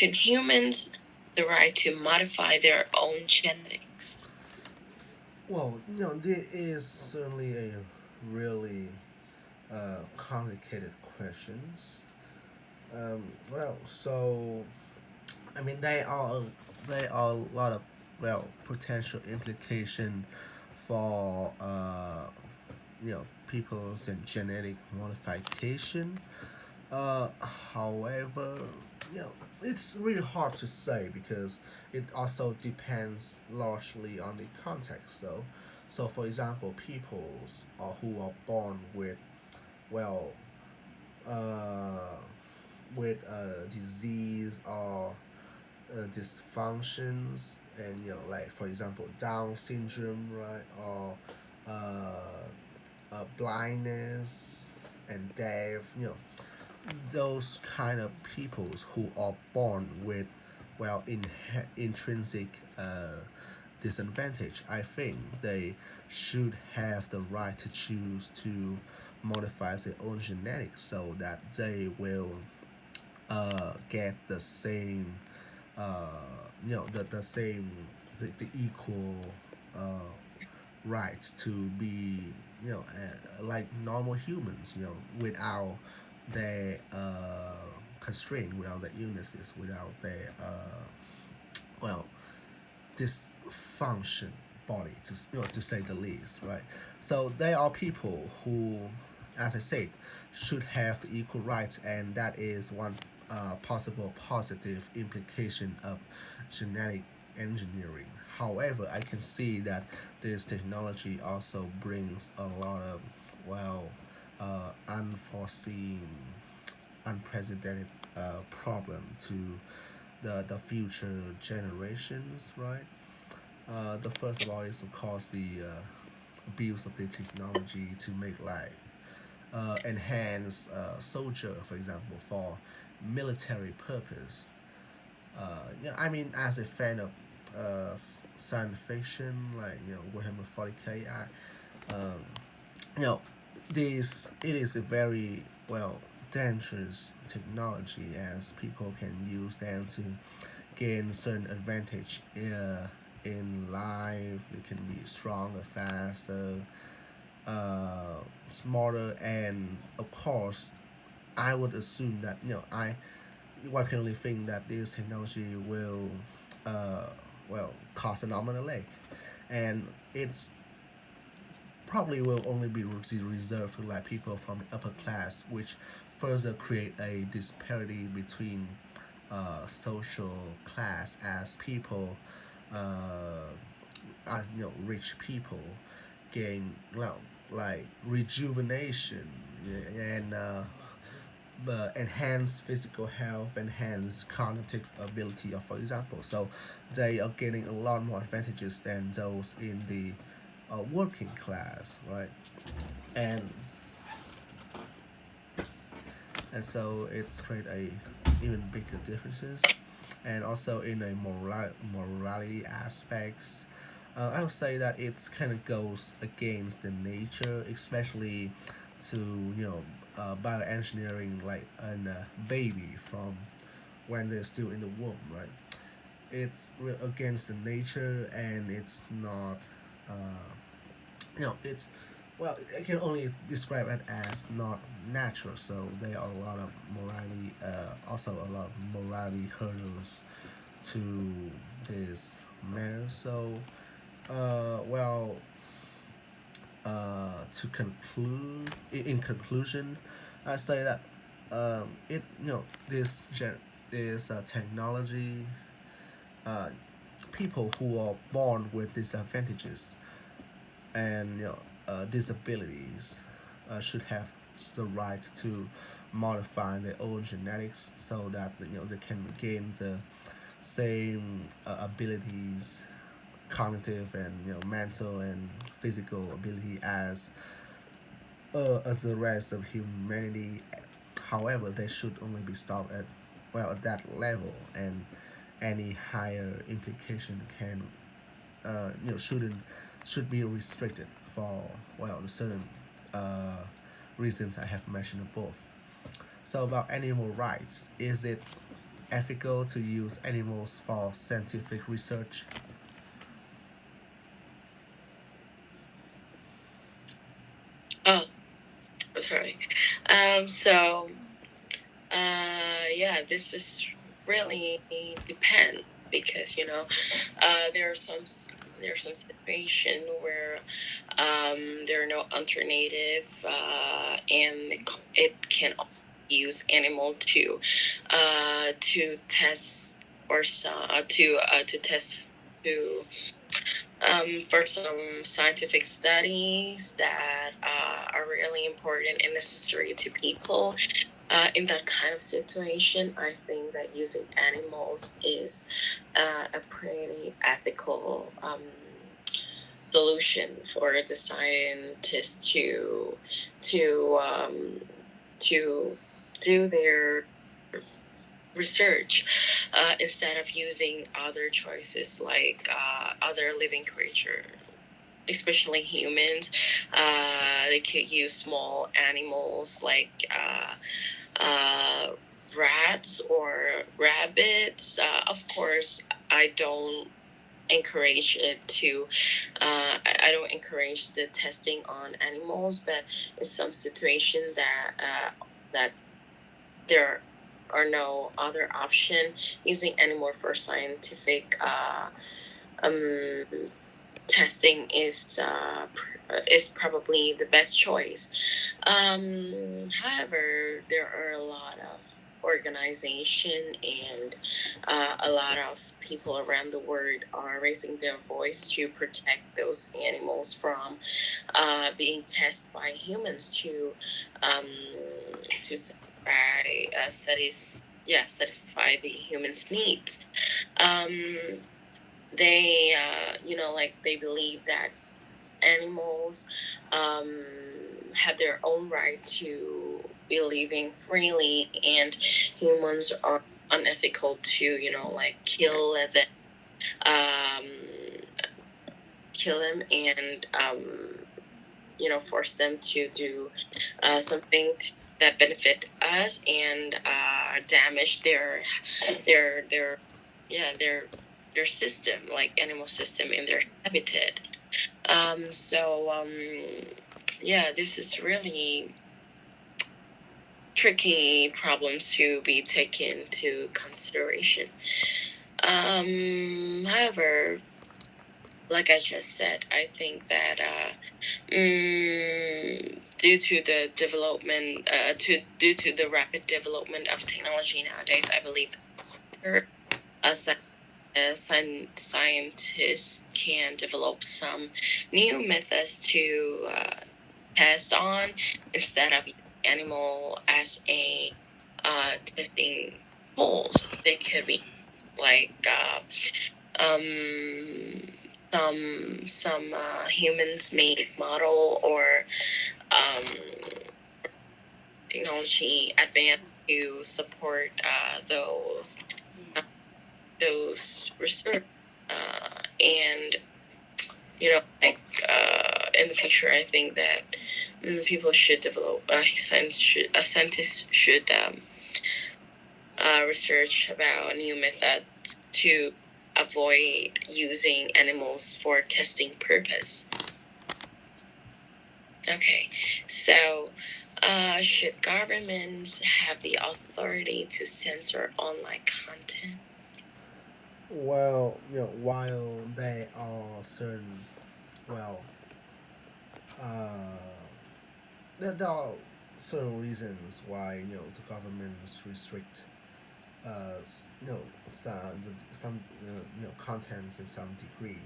should humans the right to modify their own genetics? Well, there is certainly a really complicated questions. Well, so I mean, they are a lot of potential implication for people's and genetic modification. Uh, However, you know, it's really hard to say because it also depends largely on the context. So for example, peoples who are born well, uh, with disease or dysfunctions, and like for example, Down syndrome, right, or blindness and deaf. Those kind of peoples who are born with intrinsic disadvantage, I think they should have the right to choose to modify their own genetics so that they will get the same the same the equal uh, rights to be like normal humans, without their constraint, without their illnesses, without their well dysfunction body, to say the least, right? So there are people who, as I said, should have the equal rights, and that is one possible positive implication of genetic engineering. However, I can see that this technology also brings a lot of well unforeseen, unprecedented problem to the future generations, right? The first of all is of course the abuse of the technology to make like enhance soldier, for example, for military purpose. I mean, as a fan of science fiction, like Warhammer 40k, um, you know, this it is a very dangerous technology as people can use them to gain certain advantage in life. They can be stronger, faster, smarter, and of course, I would assume that I one can only think that this technology will uh, cost an arm and a leg, and it's probably will only be reserved to like people from the upper class, which further create a disparity between social class as people as rich people gain like rejuvenation, yeah, and enhance physical health, enhance cognitive ability, for example. So they are getting a lot more advantages than those in the working class, right? And so it's create a even bigger differences, and also in a morality aspects. I would say that it's kind of goes against the nature, especially to bioengineering like a baby from when they're still in the womb, right? It's against the nature, and it's not it's I can only describe it as not natural. So there are a lot of morality, also a lot of morality hurdles to this matter. So, well, to conclude, in conclusion, I say that it this technology, uh, people who are born with disadvantages and disabilities should have the right to modify their own genetics so that they can gain the same abilities, cognitive and mental and physical ability as the rest of humanity. However, they should only be stopped at that level, and any higher implication can shouldn't should be restricted for the certain uh, reasons I have mentioned above. So about animal rights, is it ethical to use animals for scientific research? Oh, sorry. So, yeah, this is really depend because there are there are some situation where there are no alternative, and it can use animal to test or to test to for some scientific studies that are really important and necessary to people. In that kind of situation, I think that using animals is a pretty ethical solution for the scientists to to do their research instead of using other choices like other living creatures, especially humans. They could use small animals like uh, rats or rabbits. Of course, I don't encourage it to. I don't encourage the testing on animals, but in some situation that there are no other option, using animal for scientific um, testing is probably the best choice. However, there are a lot of organization and a lot of people around the world are raising their voice to protect those animals from being tested by humans um, to satisfy the humans' needs. Um, they like they believe that animals um, have their own right to be living freely, and humans are unethical to like um, kill them and force them to do something that benefit us and damage their yeah their system, like animal system in their habitat. Yeah, this is really tricky problems to be taken into consideration. However, like I just said, I think that due to the development, due to the rapid development of technology nowadays, I believe there are scientists can develop some new methods to test on instead of animal as a testing tools. They could be like um, some humans made model or um, technology advanced to support uh, those research and in the future, I think that people should develop scientists should research about new methods to avoid using animals for testing purpose. Okay, so should governments have the authority to censor online content? Well, while there are certain, well, uh, there are certain reasons why the governments restrict some contents in some degree,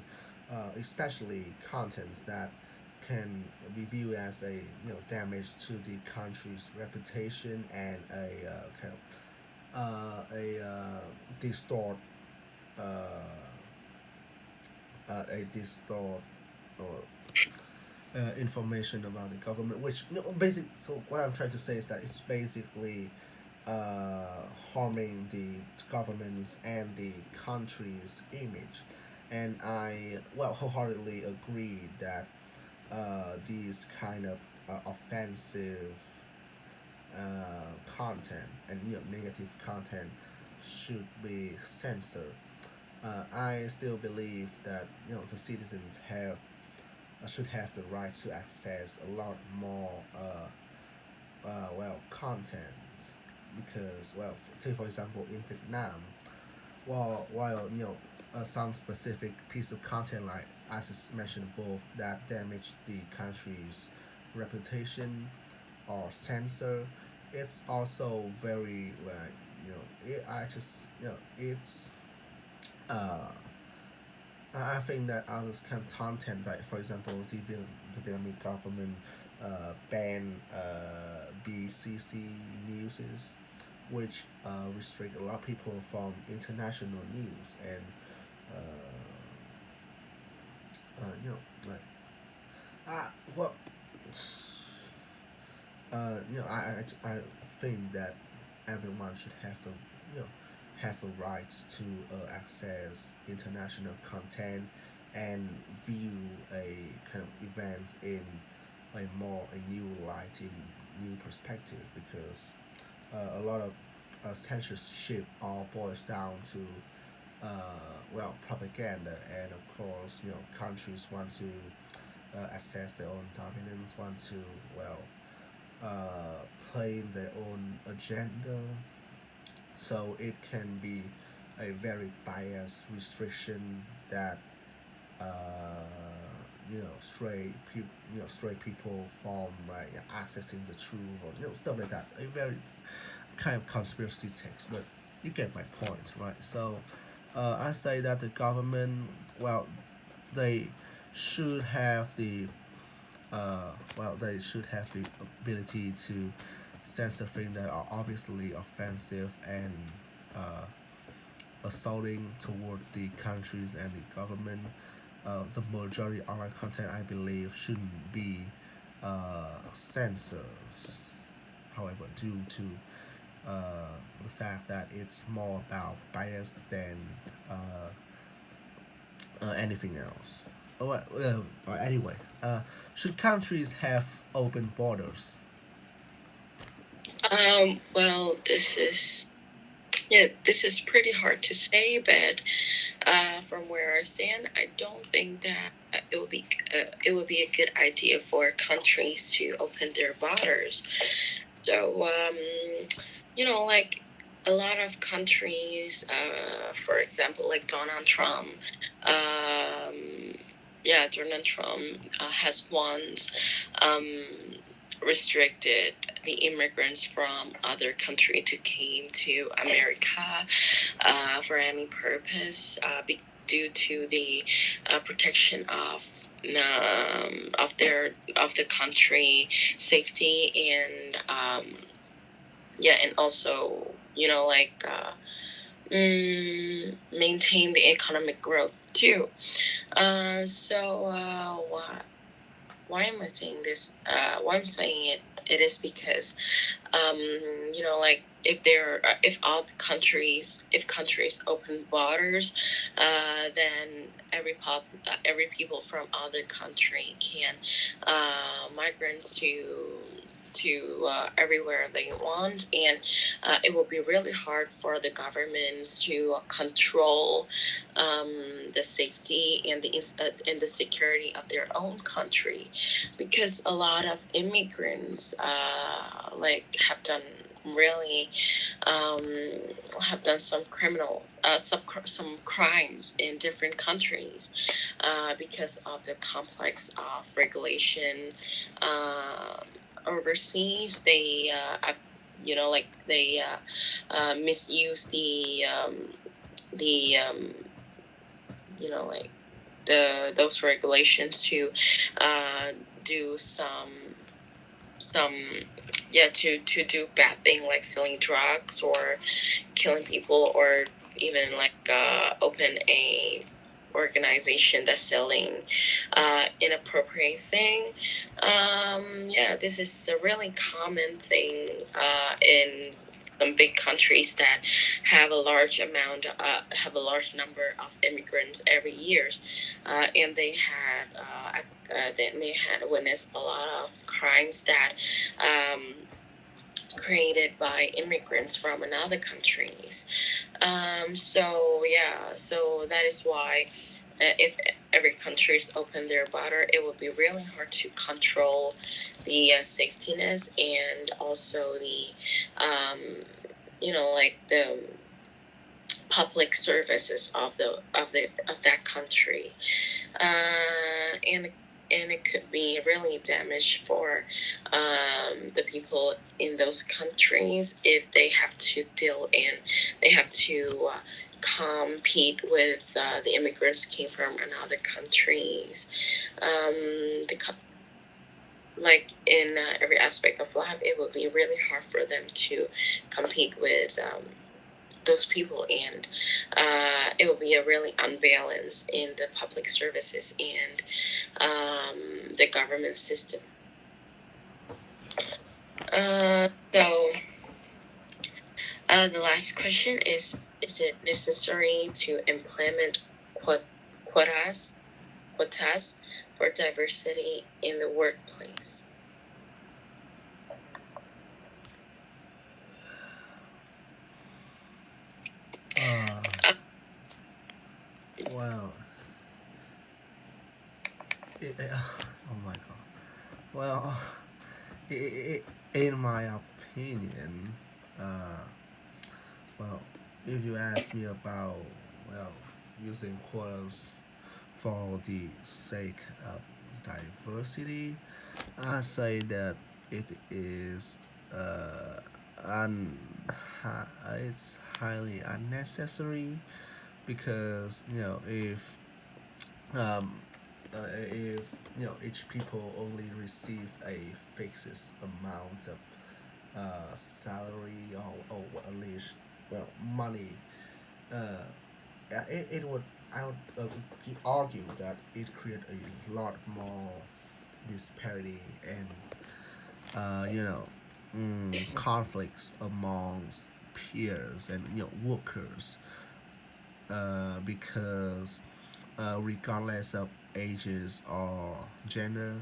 especially contents that can be viewed as a damage to the country's reputation and a distort uh, a distort information about the government, which basic. So what I'm trying to say is that it's basically harming the government's and the country's image, and I wholeheartedly agree that these kind of offensive content and negative content should be censored. I still believe that the citizens have should have the right to access a lot more content because take for example in Vietnam, while some specific piece of content like I just mentioned above that damage the country's reputation or censor, it's also very I just it's uh I think that other kind of content, like for example, the Vietnamese government banned BCC newses, which restrict a lot of people from international news and uh, like uh, well, I think that everyone should have the have the rights to access international content and view a kind of event in a new light, in new perspective, because a lot of censorship all boils down to propaganda, and of course countries want to assess their own dominance, want to play their own agenda, so it can be a very biased restriction that stray people from like accessing the truth, or stuff like that. A very kind of conspiracy text, but you get my point, right? So I say that the government, they should have the they should have the ability to censor things that are obviously offensive and uh, assaulting toward the countries and the government. The majority online content, I believe, shouldn't be censored. However, due to the fact that it's more about bias than anything else. Anyway, should countries have open borders? Well, this is pretty hard to say, but from where I stand, I don't think that it would be a good idea for countries to open their borders. So like a lot of countries, for example, like Donald Trump, um, Donald Trump has once restricted the immigrants from other country to came to America for any purpose, due to the protection of the country safety, and and also maintain the economic growth too. Why am I saying this? Why I'm saying it is because, if countries open borders, then every people from other country can migrants to everywhere they want, and it will be really hard for the governments to control the safety and the security of their own country, because a lot of immigrants have done really um, have done some crimes in different countries because of the complex of regulation uh, overseas. They misuse the those regulations to do some to do bad thing, like selling drugs or killing people, or even open a organization that's selling inappropriate thing. This is a really common thing in some big countries that have a large number of immigrants every years, and they had witnessed a lot of crimes that created by immigrants from another countries. So yeah, so that is why if every countries open their border, it will be really hard to control the safetiness and also the, um, like the public services of that country, and it could be really damage for the people in those countries if they have to deal and they have to compete with the immigrants came from another countries. The like in every aspect of life, it would be really hard for them to compete with those people, and it will be a really unbalance in the public services and the government system. So the last question is it necessary to implement quotas quotas for diversity in the workplace? Uh, well, oh my god. Well, in my opinion, uh, well, if you ask me about, well, using quotas for the sake of diversity, I say that it is uh, un- it's highly unnecessary because um, if each people only receive a fixed amount of salary or at least money, uh, it would I would argue that it create a lot more disparity and conflicts amongst peers and workers because regardless of ages or gender,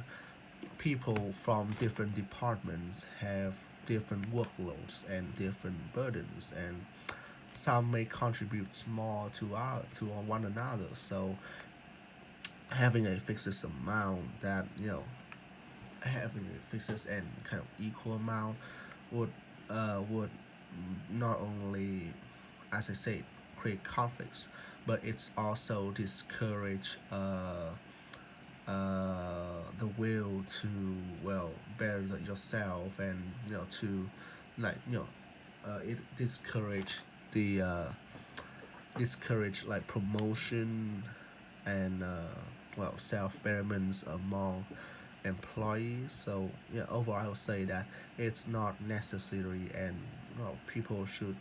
people from different departments have different workloads and different burdens, and some may contribute more to one another. So having a fixed amount that having a fixed and kind of equal amount would would not only, as I said, create conflicts, but it's also discourage the will to better yourself, and to like it discourage like promotion and self betterments among employees. So yeah, overall I would say that it's not necessary, and people should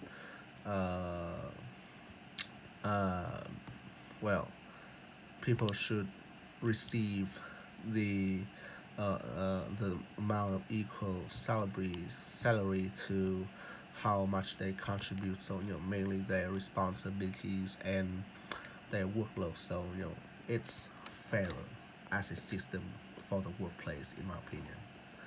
uh, uh, well people should receive the the amount of equal salary to how much they contribute. So mainly their responsibilities and their workload. So it's fairer as a system for the workplace, in my opinion.